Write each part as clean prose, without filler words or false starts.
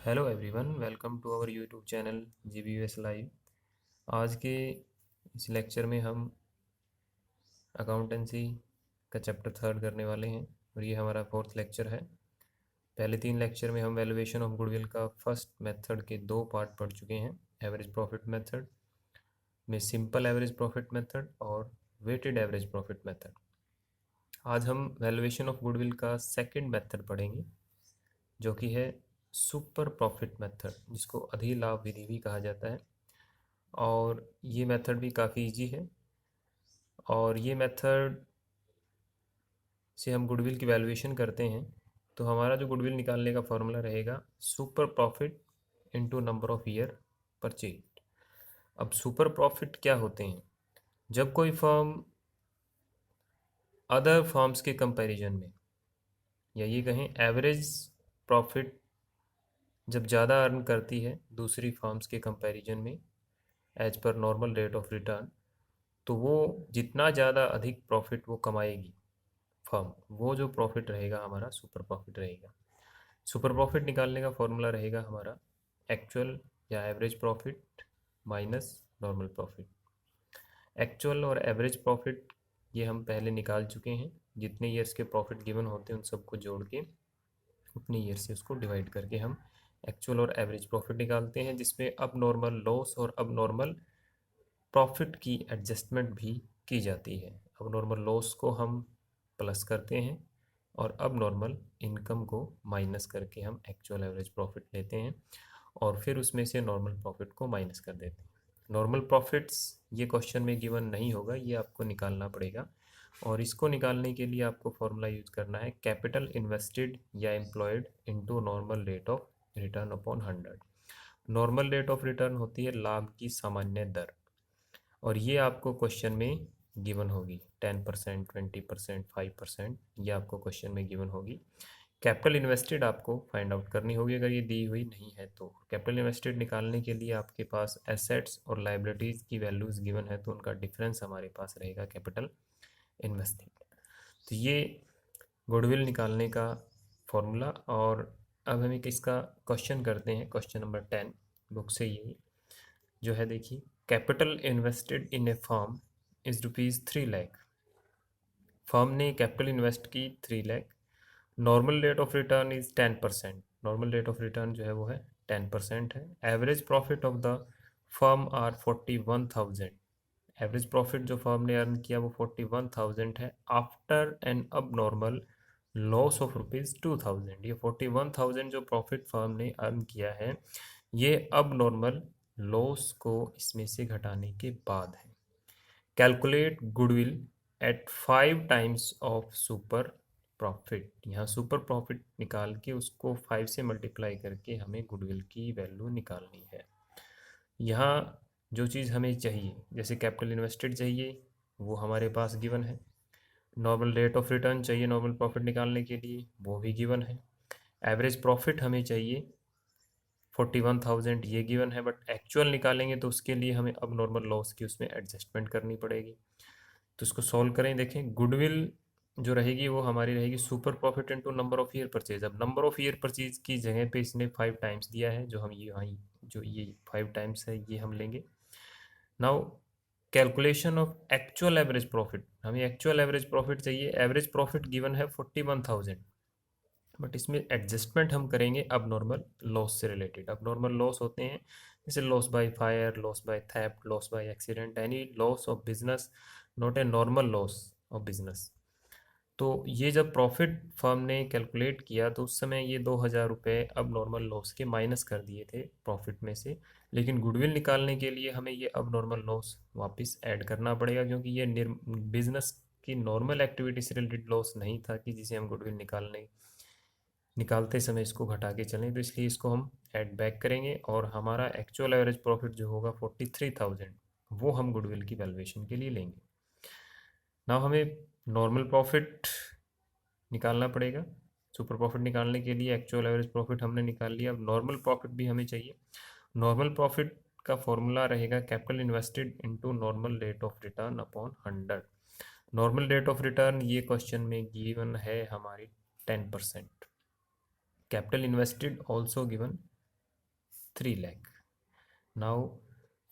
Hello everyone, welcome to our YouTube channel GBUS live. आज के इस लेक्चर में हम अकाउंटेंसी का चैप्टर थर्ड करने वाले हैं और ये हमारा फोर्थ लेक्चर है। पहले 3 लेक्चर में हम वैल्यूएशन ऑफ गुडविल का फर्स्ट मेथड के 2 पार्ट पढ़ चुके हैं। एवरेज प्रॉफिट मेथड में सिंपल एवरेज प्रॉफिट मेथड और वेटेड एवरेज प्रॉफिट मेथड। आज हम वैल्यूएशन ऑफ गुडविल का सेकेंड मेथड पढ़ेंगे जो कि है सुपर प्रॉफिट मेथड, जिसको अधिलाभ विधि भी कहा जाता है। और ये मेथड भी काफ़ी इजी है और ये मेथड से हम गुडविल की वैल्यूएशन करते हैं तो हमारा जो गुडविल निकालने का फॉर्मूला रहेगा super profit into number of year purchase. अब सुपर प्रॉफिट क्या होते हैं? जब कोई फर्म अदर फर्म्स के कंपैरिजन में, या ये कहें एवरेज प्रॉफिट जब ज़्यादा अर्न करती है दूसरी फर्म्स के कंपैरिजन में as per normal rate of return, तो वो जितना ज़्यादा अधिक प्रॉफिट वो कमाएगी फर्म, वो जो प्रॉफिट रहेगा हमारा सुपर प्रॉफिट रहेगा। सुपर प्रॉफिट निकालने का फॉर्मूला रहेगा हमारा एक्चुअल या average profit minus normal profit. Actual और एवरेज प्रॉफिट ये हम पहले निकाल चुके हैं। जितने ईयर्स के प्रॉफिट गिवन होते हैं उन सबको जोड़ के उतने ईयर से उसको डिवाइड करके हम एक्चुअल और एवरेज प्रॉफिट निकालते हैं, जिसमें अब नॉर्मल लॉस और अब नॉर्मल प्रॉफिट की एडजस्टमेंट भी की जाती है। अब नॉर्मल लॉस को हम प्लस करते हैं और अब नॉर्मल इनकम को माइनस करके हम एक्चुअल एवरेज प्रॉफिट लेते हैं और फिर उसमें से नॉर्मल प्रॉफिट को माइनस कर देते हैं। नॉर्मल प्रॉफिट्स ये क्वेश्चन में गिवन नहीं होगा, ये आपको निकालना पड़ेगा और इसको निकालने के लिए आपको फॉर्मूला यूज करना है कैपिटल इन्वेस्टेड या employed into normal rate of return upon 100। Normal rate of return होती है लाभ की सामान्य दर और ये आपको क्वेश्चन में गिवन होगी 10%, 20%, 5%, ये आपको क्वेश्चन में गिवन होगी। कैपिटल इन्वेस्टेड आपको फाइंड आउट करनी होगी अगर ये दी हुई नहीं है तो। कैपिटल इन्वेस्टेड निकालने के लिए आपके पास एसेट्स और लाइबिलिटीज़ की वैल्यूज़ गिवन है तो उनका डिफरेंस हमारे पास रहेगा कैपिटल इन्वेस्टेड। तो ये गुडविल निकालने का फॉर्मूला। और अब हम एक इसका क्वेश्चन करते हैं, क्वेश्चन नंबर 10 बुक से ये जो है, देखिए, capital invested in a firm is ₹3 lakh. Firm ने कैपिटल इन्वेस्ट की 3 lakh. Normal rate of return is 10%। Normal rate of return जो है वो है 10% है। Average profit of the firm are 41,000। Average profit जो फर्म ने अर्न किया वो 41,000 है after an abnormal loss of ₹2,000। ये 41,000 जो प्रॉफिट फर्म ने अर्न किया है ये अब नॉर्मल लॉस को इसमें से घटाने के बाद है। Calculate goodwill at 5 times of super profit. यहाँ सुपर प्रॉफिट निकाल के उसको 5 से मल्टीप्लाई करके हमें गुडविल की वैल्यू निकालनी है। यहाँ जो चीज़ हमें चाहिए, जैसे कैपिटल इन्वेस्टेड चाहिए वो हमारे पास गिवन है, नॉर्मल रेट ऑफ रिटर्न चाहिए नॉर्मल प्रॉफिट निकालने के लिए वो भी गिवन है, एवरेज प्रॉफिट हमें चाहिए 41,000 ये गिवन है, बट एक्चुअल निकालेंगे तो उसके लिए हमें अब नॉर्मल लॉस की उसमें एडजस्टमेंट करनी पड़ेगी। तो इसको सॉल्व करें। देखें, गुडविल जो रहेगी वो हमारी रहेगी super profit into number of year purchase. अब नंबर ऑफ ईयर परचेज की जगह पे इसने 5 टाइम्स दिया है, जो हम ये यहाँ जो ये 5 टाइम्स है ये हम लेंगे। Now calculation of actual average profit, हमें एक्चुअल एवरेज प्रॉफिट चाहिए। एवरेज प्रॉफिट गिवन है 41,000, बट इसमें एडजस्टमेंट हम करेंगे अब नॉर्मल लॉस से रिलेटेड। अब नॉर्मल लॉस होते हैं जैसे loss by fire, loss by theft, loss by accident, any loss of business not a normal loss of business. तो ये जब प्रॉफिट फर्म ने कैलकुलेट किया तो उस समय ये 2,000 रुपये अब नॉर्मल लॉस के माइनस कर दिए थे प्रॉफिट में से, लेकिन गुडविल निकालने के लिए हमें ये अब नॉर्मल लॉस वापस ऐड करना पड़ेगा क्योंकि ये बिजनेस की नॉर्मल एक्टिविटी से रिलेटेड लॉस नहीं था कि जिसे हम गुडविल निकालते समय इसको घटा के चलें, तो इसलिए इसको हम ऐड बैक करेंगे और हमारा एक्चुअल एवरेज प्रॉफिट जो होगा 43,000 वो हम गुडविल की वैल्यूएशन के लिए लेंगे। ना हमें नॉर्मल प्रॉफिट निकालना पड़ेगा। सुपर प्रॉफिट निकालने के लिए एक्चुअल एवरेज प्रॉफिट हमने निकाल लिया, अब नॉर्मल प्रॉफिट भी हमें चाहिए। नॉर्मल प्रॉफिट का फॉर्मूला रहेगा capital invested into normal rate of return upon 100। Normal rate of return ये क्वेश्चन में गिवन है हमारी 10%। Capital invested also given 3 lakh. Now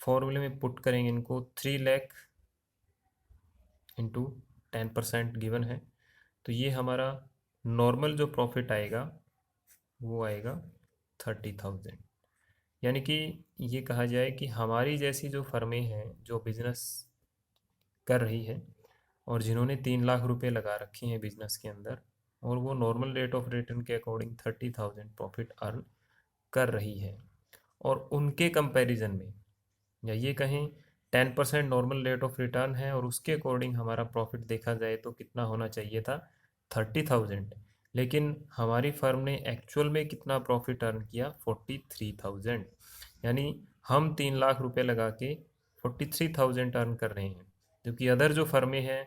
फॉर्मूले में पुट करेंगे इनको, 3 लाख इंटू 10% गिवन है, तो ये हमारा नॉर्मल जो प्रॉफिट आएगा वो आएगा 30,000। यानी कि ये कहा जाए कि हमारी जैसी जो फर्में हैं जो बिजनेस कर रही है और जिन्होंने 3 लाख रुपए लगा रखे हैं बिजनेस के अंदर, और वो नॉर्मल रेट ऑफ रिटर्न के अकॉर्डिंग 30,000 प्रॉफिट अर्न कर रही है, और उनके कंपैरिजन में, या ये कहें 10% नॉर्मल रेट ऑफ रिटर्न है और उसके अकॉर्डिंग हमारा प्रॉफिट देखा जाए तो कितना होना चाहिए था, 30,000। लेकिन हमारी फर्म ने एक्चुअल में कितना प्रॉफिट अर्न किया, 43,000। यानी हम 3 लाख रुपए लगा के 43,000 अर्न कर रहे हैं, जबकि अदर जो फर्में हैं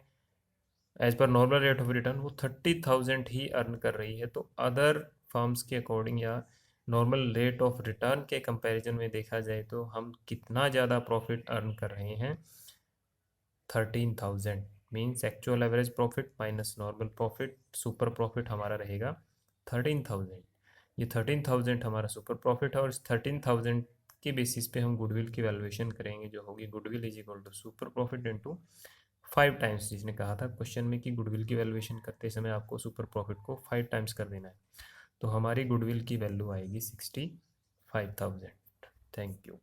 as per normal rate of return वो 30,000 ही अर्न कर रही है। तो अदर फर्म्स के अकॉर्डिंग या नॉर्मल रेट ऑफ रिटर्न के कंपैरिजन में देखा जाए तो हम कितना ज़्यादा प्रॉफिट अर्न कर रहे हैं, 13,000। Means actual average profit minus normal profit, super profit हमारा रहेगा 13,000। ये 13,000 हमारा सुपर प्रॉफिट है, और इस 13,000 के बेसिस पे हम गुडविल की वैल्यूएशन करेंगे, जो होगी goodwill is equal to super profit into 5 times. जिसने कहा था क्वेश्चन में कि गुडविल की वैल्यूएशन करते समय आपको सुपर प्रॉफिट को 5 टाइम्स कर देना है, तो हमारी गुडविल की वैल्यू आएगी 65,000। Thank you.